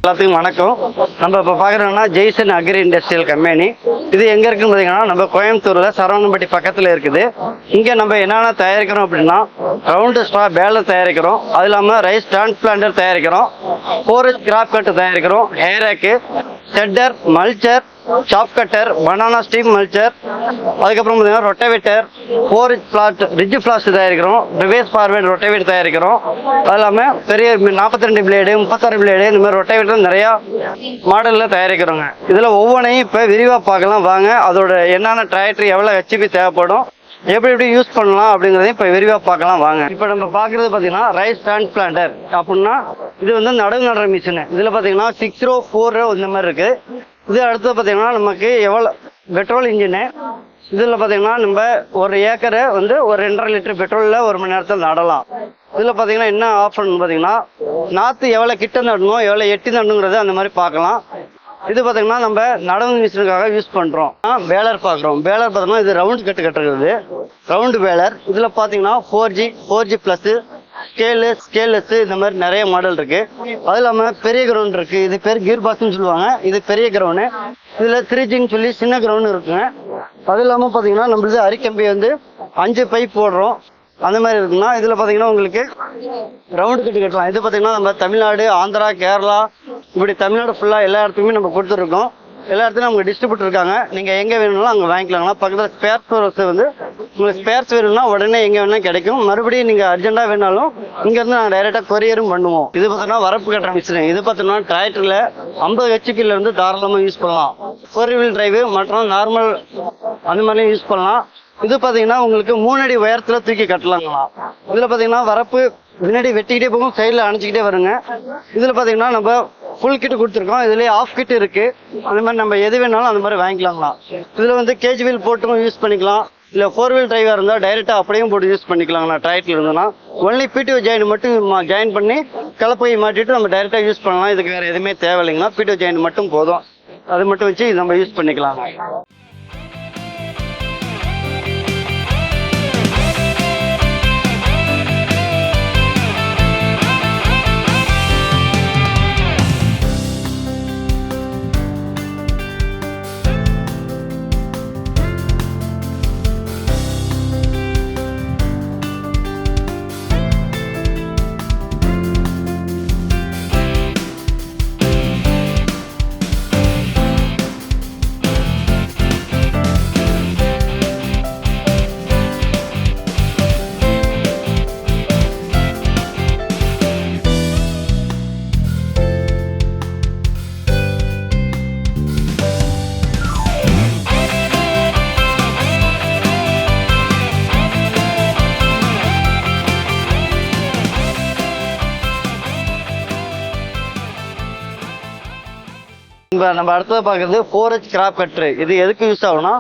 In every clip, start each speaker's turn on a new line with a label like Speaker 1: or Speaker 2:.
Speaker 1: எல்லாத்துக்கும் வணக்கம். நம்ம இப்போ பார்க்குறோம்னா ஜெய்சன் அக்ரி இண்டஸ்ட்ரியல் கம்பெனி. இது எங்கே இருக்குன்னு பார்த்தீங்கன்னா நம்ம கோயம்புத்தூரில் சரவணம்பட்டி பக்கத்தில் இருக்குது. இங்கே நம்ம என்னென்ன தயாரிக்கிறோம் அப்படின்னா ரவுண்டு ஸ்ட்ரா பேலர் தயாரிக்கிறோம். அது இல்லாமல் ரைஸ் டிரான்ஸ்பிளான்டர் தயாரிக்கிறோம். ஃபோரேஜ் கிராப் கட்டு தயாரிக்கிறோம். ஹேராக்கு, ஷெட்டர், mulcher, chop cutter, banana stem mulcher, அதுக்கப்புறம் பார்த்தீங்கன்னா ரொட்டவேட்டர், ஃபோரேஜ் பிளாட், ரிட்ஜ் பிளாஸ்ட் தயாரிக்கிறோம். ரிவேஸ் ஃபார்வேர்டு ரொட்டவேட் தயாரிக்கிறோம். அது இல்லாமல் பெரிய 42 பிளேடு, 36 பிளேடு, இந்த மாதிரி ரொட்டவேட்டர் நிறையா மாடலில் தயாரிக்கிறோங்க. இதில் ஒவ்வொன்றையும் இப்போ விரிவாக பார்க்கலாம் வாங்க. அதோட என்னென்ன டிராக்டர் எவ்வளோ ஹெச்பி தேவைப்படும், எப்படி யூஸ் பண்ணலாம் அப்படிங்கிறதையும் இப்போ விரிவாக பார்க்கலாம் வாங்க. இப்போ நம்ம பார்க்குறது பார்த்தீங்கன்னா ரைஸ் டிரான்ஸ்பிளான்டர் அப்படின்னா இது வந்து நடவு நடுற மிஷினு. இதில் பார்த்தீங்கன்னா 604 இந்த மாதிரி இருக்குது. இது அடுத்து பார்த்தீங்கன்னா நமக்கு எவ்வளோ பெட்ரோல் இன்ஜினு. இதில் பார்த்தீங்கன்னா நம்ம ஒரு ஏக்கரை வந்து ஒரு 2.5 லிட்டர் பெட்ரோலில் 1 மணி நேரத்தில் நடலாம். இதில் பார்த்தீங்கன்னா என்ன ஆப்ஷன் பார்த்தீங்கன்னா நாற்று எவ்வளோ கிட்ட நடணும், எவ்வளோ எட்டி நடணுங்கிறது அந்த மாதிரி பார்க்கலாம். இது பார்த்தீங்கன்னா நம்ம நடவு மிஷினுக்காக யூஸ் பண்ணுறோம். பேலர் பார்க்குறோம். பேலர் பார்த்தோம்னா இது ரவுண்டு கட்டு கட்டுறது ரவுண்டு பேலர். இதில் பார்த்தீங்கன்னா 4G ப்ளஸ்ஸு, ஸ்கேல்லெஸ்ஸு, இந்த மாதிரி நிறைய மாடல் இருக்குது. அது இல்லாமல் பெரிய கிரவுண்ட் இருக்குது. இது பேர் கீர் பாக்ஸ்ன்னு சொல்லுவாங்க. இது பெரிய கிரவுண்டு. இதில் 3Gன்னு சொல்லி சின்ன கிரவுண்டு இருக்குங்க. அது இல்லாமல் பார்த்தீங்கன்னா நம்மளுக்கு அரிக்கம்பி வந்து 5 பைப் போடுறோம். அந்த மாதிரி இருக்குன்னா இதில் பார்த்தீங்கன்னா உங்களுக்கு ரவுண்டு கட்டு கட்டலாம். இது பார்த்தீங்கன்னா நம்ம தமிழ்நாடு, ஆந்திரா, கேரளா, இப்படி தமிழ்நாடு ஃபுல்லாக எல்லா இடத்துக்குமே நம்ம கொடுத்துருக்கோம். எல்லா இடத்துலையும் அவங்க டிஸ்ட்ரிபியூட்டர் இருக்காங்க. நீங்கள் எங்கே வேணும்னாலும் அங்கே வாங்கிக்கலாங்களா. பக்கத்தில் ஸ்பேர் சோர்ஸ் வந்து உங்களுக்கு ஸ்பேர்ஸ் வேணும்னா உடனே எங்கே வேணாலும் கிடைக்கும். மறுபடியும் நீங்கள் அர்ஜென்ட்டாக வேணாலும் இங்கேருந்து நாங்கள் டைரெக்டாக கொரியரும் பண்ணுவோம். இது பார்த்தோன்னா வரப்பு கட்டுற மிஷின். இது பார்த்தோம்னா டிராக்டரில் 50 ஹெச்பிலேருந்து தாராளமாக யூஸ் பண்ணலாம். 4 வீல் டிரைவு மற்றும் நார்மல் அந்த மாதிரியும் யூஸ் பண்ணலாம். இது பார்த்தீங்கன்னா உங்களுக்கு 3 அடி உயரத்தில் தூக்கி கட்டலாங்களா. இதில் பார்த்தீங்கன்னா வரப்பு முன்னாடி வெட்டிக்கிட்டே போகும், சைடில் அணைச்சிக்கிட்டே வருங்க. இதில் பார்த்தீங்கன்னா நம்ம ஃபுல் கிட்டு கொடுத்துருக்கோம். இதுலேயே ஆஃப் கிட்டு இருக்குது. அந்த மாதிரி நம்ம எது வேணாலும் அந்த மாதிரி வாங்கிக்கலாங்களா. இதில் வந்து கேஜ் வீல் போட்டும் யூஸ் பண்ணிக்கலாம். இல்லை 4 வீல் டிரைவாக இருந்தால் டைரெக்டாக அப்படியும் போட்டு யூஸ் பண்ணிக்கலாங்களா. டிராக்டர் இருந்தோன்னா ஒன்லி PTO ஜாயின் மட்டும் ஜாயின் பண்ணி கலப்பையை மாட்டிட்டு நம்ம டைரெக்டாக யூஸ் பண்ணலாம். இதுக்கு வேறு எதுவுமே தேவையில்லைங்களா. PTO ஜாயின் மட்டும் போதும். அது மட்டும் வச்சு நம்ம யூஸ் பண்ணிக்கலாம். நம்ம அடுத்தது பார்க்குறது 4H கிராப் கட்ரு. இது எதுக்கு யூஸ் ஆகும்னா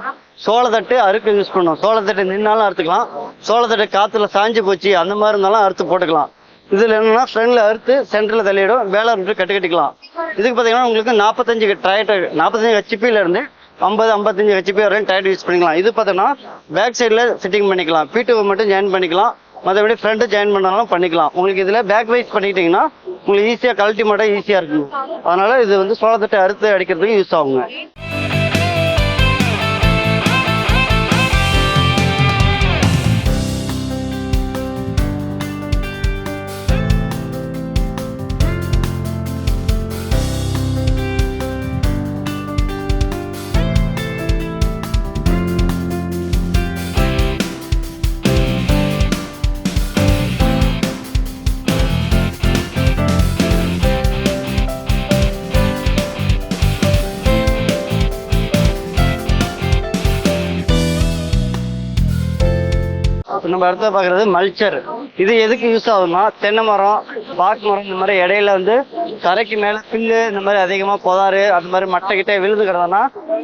Speaker 1: சோளத்தட்டு அறுக்க யூஸ் பண்ணும். சோளத்தட்டு நின்னாலும் அறுத்துக்கலாம். சோளத்தட்டு காற்றுல சாஞ்சு போச்சு அந்த மாதிரி இருந்தாலும் அறுத்து போட்டுக்கலாம். இதில் என்னன்னா ஃப்ரண்ட்ல அறுத்து சென்டரில் தள்ளிடும். பேலர் விட்டு கட்டிக்கலாம். இதுக்கு பார்த்தீங்கன்னா உங்களுக்கு 45 டிராக்டர் 45 ஹெச்பியிலேருந்து 50-55 ஹெச்பி வரையும் டிராக்டர் யூஸ் பண்ணிக்கலாம். இது பார்த்தோன்னா பேக் சைடில் செட்டிங் பண்ணிக்கலாம். PTO மட்டும் ஜாயின் பண்ணிக்கலாம். மற்றபடி ஃப்ரண்ட்டு ஜாயின் பண்ணாலும் பண்ணிக்கலாம். உங்களுக்கு இதில் பேக் வைஸ் பண்ணிக்கிட்டிங்கன்னா உங்களுக்கு ஈஸியாக கழட்டி மட்டும் ஈஸியாக இருக்கும். அதனால் இது வந்து சோளத்தட்டை அறுத்து அடிக்கிறதுக்கு யூஸ் ஆகுங்க. நம்ம அடுத்த பார்க்குறது மல்ச்சர். இது எதுக்கு யூஸ் ஆகுதுன்னா தென்னை மரம், பாக்கு மரம், இந்த மாதிரி இடையில வந்து தரைக்கு மேலே பில்லு இந்த மாதிரி அதிகமாக புதாரு அந்த மாதிரி மட்டைக்கிட்டே விழுந்து கிடந்தோன்னா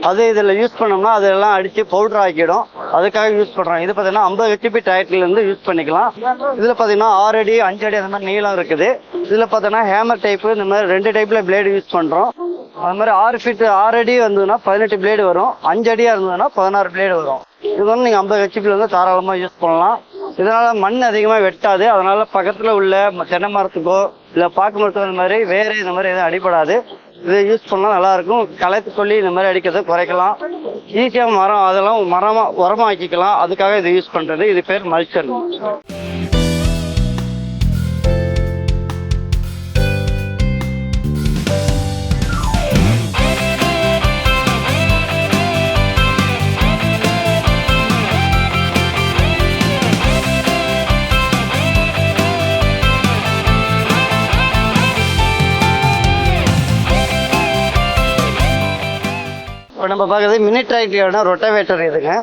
Speaker 1: அது இதில் யூஸ் பண்ணோம்னா அதெல்லாம் அடித்து பவுடர் ஆக்கிடும். அதுக்காக யூஸ் பண்ணுறோம். இது பார்த்தீங்கன்னா 50 ஹெச்பி டிராக்டர்லேருந்து யூஸ் பண்ணிக்கலாம். இதில் பார்த்தீங்கன்னா 6 அடி 5 அடி அந்த மாதிரி நீளம் இருக்குது. இதில் பார்த்தோன்னா ஹேமர் டைப்பு இந்த மாதிரி 2 டைப்பில் பிளேடு யூஸ் பண்ணுறோம். அது மாதிரி 6 அடி வந்ததுன்னா 18 பிளேடு வரும். 5 அடியாக இருந்ததுன்னா 16 பிளேடு வரும். இது வந்து நீங்கள் 50 ஹெச்பியில் வந்து தாராளமாக யூஸ் பண்ணலாம். இதனால் மண் அதிகமாக வெட்டாது. அதனால் பக்கத்தில் உள்ள தென்னை மரத்துக்கோ இல்லை பாக்கு மரத்து இந்த மாதிரி வேறு இந்த மாதிரி எதுவும் அடிபடாது. இது யூஸ் பண்ணால் நல்லாயிருக்கும். களைத்து கொல்லி இந்த மாதிரி அடிக்கிறத குறைக்கலாம். ஈஸியாக மரம் அதெல்லாம் உரமாக ஆக்கிக்கலாம். அதுக்காக இது யூஸ் பண்ணுறது. இது பேர் மல்ச்சர். இப்போ நம்ம பார்க்குறது மினி டிராக்டரான ரொட்டவேட்டர் இதுங்க.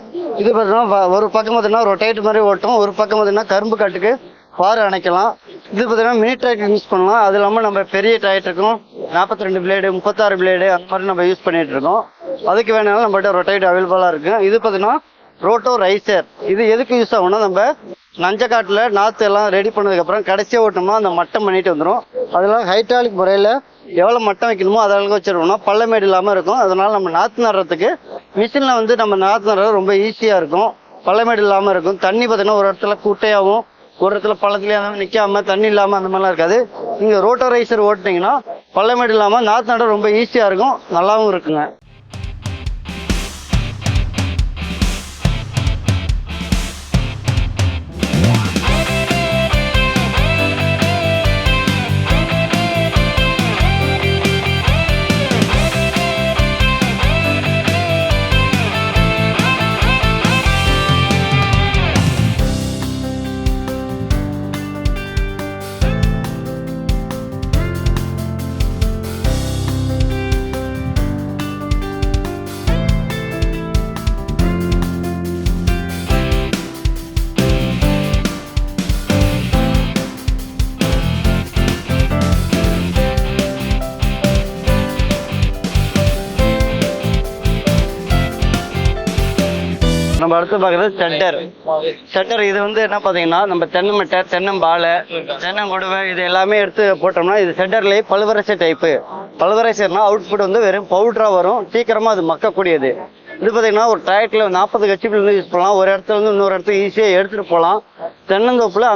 Speaker 1: இது பார்த்தீங்கன்னா ஒரு பக்கம் பார்த்தீங்கன்னா ரொட்டேட் மாதிரி ஓட்டும், ஒரு பக்கம் பார்த்தீங்கன்னா கரும்பு காட்டுக்கு பாரு அணைக்கலாம். இது பார்த்தீங்கன்னா மினி டிராக்டர் யூஸ் பண்ணலாம். அது இல்லாமல் நம்ம பெரிய டிராக்டருக்கும் 42 பிளேடு 36 பிளேடு அந்த மாதிரி நம்ம யூஸ் பண்ணிட்டு இருக்கோம். அதுக்கு வேணாலும் நம்மகிட்ட ரொட்டேட் அவைலபிளாக இருக்கு. இது பார்த்தீங்கன்னா ரோட்டோ ரைசர். இது எதுக்கு யூஸ் ஆகும்னா நம்ம நஞ்சக்காட்டில் நாற்று எல்லாம் ரெடி பண்ணதுக்கப்புறம் கடைசியாக ஓட்டோம்னா அந்த மட்டம் பண்ணிட்டு வந்துடும். அதெல்லாம் ஹைட்ராலிக் முறையில் எவ்வளோ மட்டம் வைக்கணுமோ அதளவுக்கு வச்சிருக்கோம்னா பள்ளமேடு இல்லாமல் இருக்கும். அதனால நம்ம நாற்று நடுறதுக்கு மிஷினில் வந்து நம்ம நாற்று நடுறது ரொம்ப ஈஸியாக இருக்கும். பள்ளமேடு இல்லாமல் இருக்கும். தண்ணி பார்த்தீங்கன்னா ஒரு இடத்துல குட்டையாகவும் ஒரு இடத்துல பள்ளத்துலேயே அந்த மாதிரி நிற்காம தண்ணி இல்லாமல் அந்த மாதிரிலாம் இருக்காது. நீங்கள் ரோட்டோ ரைசர் ஓட்டினீங்கன்னா பள்ளமேடு இல்லாமல் நாற்று நட ரொம்ப ஈஸியாக இருக்கும், நல்லாவும் இருக்குங்க. நம்ம அடுத்து பார்க்குறது ஷட்டர். இது வந்து என்ன பார்த்தீங்கன்னா நம்ம தென்னை மட்டை, தென்னம்பாலை, தென்னங்கொடுவை இது எல்லாமே எடுத்து போட்டோம்னா இது ஷட்டர்லேயே பல்வரைசர் டைப்பு. பல்வரைசர்னா அவுட்புட் வந்து வெறும் பவுடராக வரும், சீக்கிரமாக அது மக்கக்கூடியது. இது பார்த்தீங்கன்னா ஒரு டிராக்டர்ல 40 கச்சிபிள் யூஸ் பண்ணலாம். ஒரு இடத்துல இருந்து இன்னொரு இடத்துக்கு ஈஸியாக எடுத்துகிட்டு போகலாம். தென்னந்தோப்பில்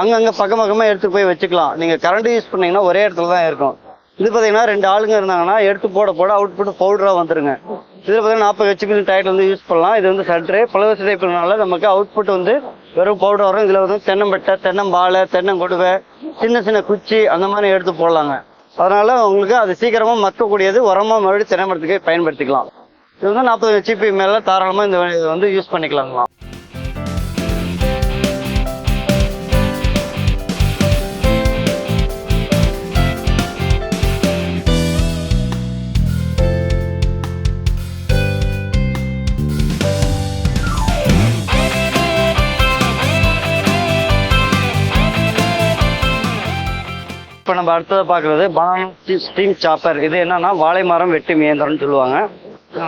Speaker 1: அங்கங்கே பக்கமாக எடுத்துகிட்டு போய் வச்சுக்கலாம். நீங்கள் கரண்ட் யூஸ் பண்ணீங்கன்னா ஒரே இடத்துல தான் இருக்கும். இது பார்த்தீங்கன்னா 2 ஆளுங்க இருந்தாங்கன்னா எடுத்து போட அவுட்புட் பவுடராக வந்துருங்க. இதில் பார்த்தீங்கன்னா 40 ஹெச்பி டைட்டில் வந்து யூஸ் பண்ணலாம். இது வந்து சட்ரு பலவசதி டைப்புனால நமக்கு அவுட்புட் வந்து வெறும் பவுடர் வரும். இதில் வந்து தென்னம்பட்டை, தென்னம்பாலை, தென்னங்கொடுவை, சின்ன குச்சி அந்த மாதிரி எடுத்து போடலாங்க. அதனால உங்களுக்கு அது சீக்கிரமாக மக்கக்கூடியது, உரமாக மறுபடியும் தென்னை மரத்துக்கு பயன்படுத்திக்கலாம். இது வந்து 40 ஹெச்பி மேலே தாராளமாக இந்த வந்து யூஸ் பண்ணிக்கலாங்களாம். இப்போ நம்ம அடுத்ததை பார்க்குறது பனானா ஸ்டீம் சாப்பர். இது என்னன்னா வாழை மரம் வெட்டும் இயந்திரம்னு சொல்லுவாங்க.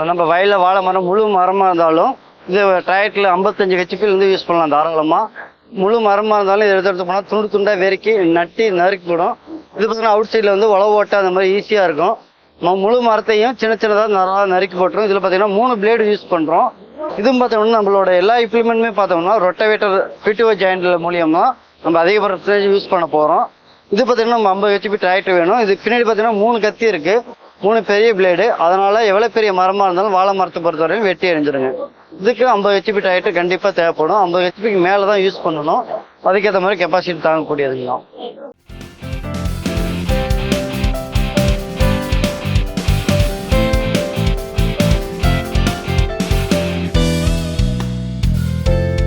Speaker 1: நம்ம வயலில் வாழை மரம் முழு மரமாக இருந்தாலும் இது டிராக்டரில் 55 ஹெச்பி வந்து யூஸ் பண்ணலாம் தாராளமாக. முழு மரமாக இருந்தாலும் இதை எடுத்து போனால் துண்டாக வெறுக்கி நறுக்கி போடும். இது பார்த்தீங்கன்னா அவுட் சைடில் வந்து உழவு ஓட்ட அந்த மாதிரி ஈஸியாக இருக்கும். நம்ம முழு மரத்தையும் சின்னதாக நறுக்கி போட்டுரும். இதில் பார்த்தீங்கன்னா 3 பிளேடு யூஸ் பண்ணுறோம். இதுவும் பார்த்தோம்னா நம்மளோட எல்லா இம்ப்ளிமெண்ட்டுமே பார்த்தோம்னா ரொட்டவேட்டர் பிடிஓ ஜாயிண்டில் மூலியமாக நம்ம அதிக பர்சன்டேஜ் யூஸ் பண்ண போகிறோம். இது பார்த்தீங்கன்னா நம்ம 50 ஹெச்பி டிராக்டர் வேணும். இது பின்னாடி பார்த்தீங்கன்னா 3 கத்தி இருக்கு, 3 பெரிய பிளேடு. அதனால எவ்வளோ பெரிய மரமாக இருந்தாலும் வாழை மரத்தை பொறுத்தவரையும் வெட்டி எறிஞ்சிருங்க. இதுக்கு 50 ஹெச்பி டிராக்டர் கண்டிப்பாக தேவைப்படும். 50 ஹெச்பிக்கு மேலே தான் யூஸ் பண்ணணும். அதுக்கேற்ற மாதிரி கெப்பாசிட்டி தாங்கக்கூடியதுங்களாம்.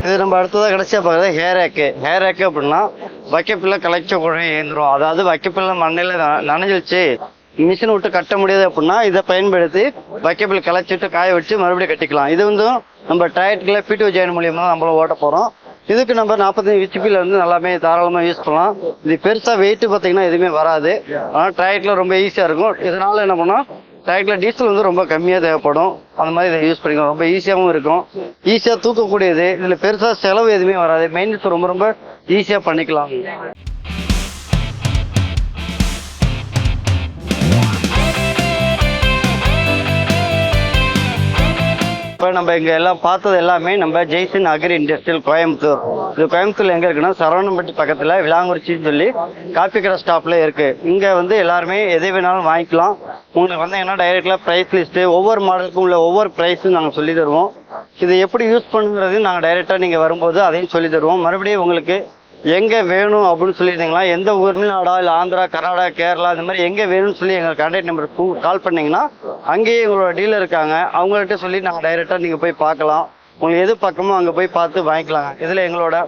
Speaker 1: இது நம்ம அடுத்ததாக கடைசியாக பார்க்குறது ஹேர் ரேக்கு அப்படின்னா வைக்கப்பில்ல கலைச்சக்கூடிய இயந்திரம். அதாவது வைக்கப்பில்ல மண்ணில் நனைஞ்சிச்சு மிஷின் விட்டு கட்ட முடியாது அப்படின்னா இதை பயன்படுத்தி வைக்கப்பில் கலைச்சிட்டு காய வச்சு மறுபடியும் கட்டிக்கலாம். இது வந்து நம்ம டிராக்டரில் பிடிஓ ஜாயின் மூலியமாக தான் நம்மள ஓட்ட போகிறோம். இதுக்கு நம்ம 45 ஹெச்பியில் வந்து நல்லாமே தாராளமாக யூஸ் பண்ணலாம். இது பெருசாக வெயிட் பார்த்தீங்கன்னா எதுவுமே வராது. ஆனால் டிராக்டரில் ரொம்ப ஈஸியாக இருக்கும். இதனால என்ன பண்ணால் டிராக்டரில் டீசல் வந்து ரொம்ப கம்மியாக தேவைப்படும். அந்த மாதிரி இதை யூஸ் பண்ணிக்கலாம். ரொம்ப ஈஸியாகவும் இருக்கும், ஈஸியாக தூக்கக்கூடியது. இதில் பெருசாக செலவு எதுவுமே வராது. மெயின்டெனன்ஸ் ரொம்ப ஈஸியாக பண்ணிக்கலாம். இப்போ நம்ம இங்கே எல்லாம் பார்த்தது எல்லாமே நம்ம ஜெய்சன் அக்ரி இண்டஸ்ட்ரியல் கோயம்புத்தூர். இது கோயம்புத்தூர்ல எங்கே இருக்குன்னா சரவணம்பட்டி பக்கத்தில் விளாங்குறிச்சின்னு சொல்லி காப்பி கடை ஸ்டாப்ல இருக்கு. இங்கே வந்து எல்லாருமே எதை வேணாலும் வாங்கிக்கலாம். உங்களுக்கு வந்தீங்கன்னா டைரெக்டாக ப்ரைஸ் லிஸ்ட்டு ஒவ்வொரு மாடலுக்கும் உள்ள ஒவ்வொரு ப்ரைஸும் நாங்கள் சொல்லி தருவோம். இது எப்படி யூஸ் பண்ணுங்கிறது நாங்கள் டைரெக்டாக நீங்கள் வரும்போது அதையும் சொல்லி தருவோம். மறுபடியும் உங்களுக்கு எங்கே வேணும் அப்படின்னு சொல்லியிருந்தீங்களா, எந்த ஊர், தமிழ்நாடா இல்லை ஆந்திரா, கர்நாடகா, கேரளா, இந்த மாதிரி எங்கே வேணும்னு சொல்லி எங்கள் கான்டாக்ட் நம்பருக்கு கால் பண்ணிங்கன்னா அங்கேயே எங்களோட டீலர் இருக்காங்க. அவங்கள்ட்ட சொல்லி நாங்கள் டைரெக்டாக நீங்கள் போய் பார்க்கலாம். உங்களுக்கு எது பக்கமோ அங்கே போய் பார்த்து வாங்கிக்கலாங்க. இதில் எங்களோட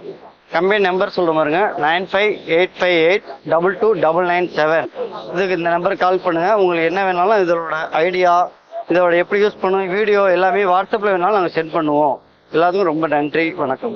Speaker 1: கம்பெனி நம்பர் சொல்கிற மாதிரிங்க 9585822997. இதுக்கு இந்த நம்பருக்கு கால் பண்ணுங்கள். உங்களுக்கு என்ன வேணாலும் இதோட ஐடியா, இதோட எப்படி யூஸ் பண்ணணும், வீடியோ எல்லாமே வாட்ஸ்அப்பில் வேணாலும் நாங்கள் சென்ட் பண்ணுவோம். எல்லாத்துக்கும் ரொம்ப நன்றி, வணக்கம்.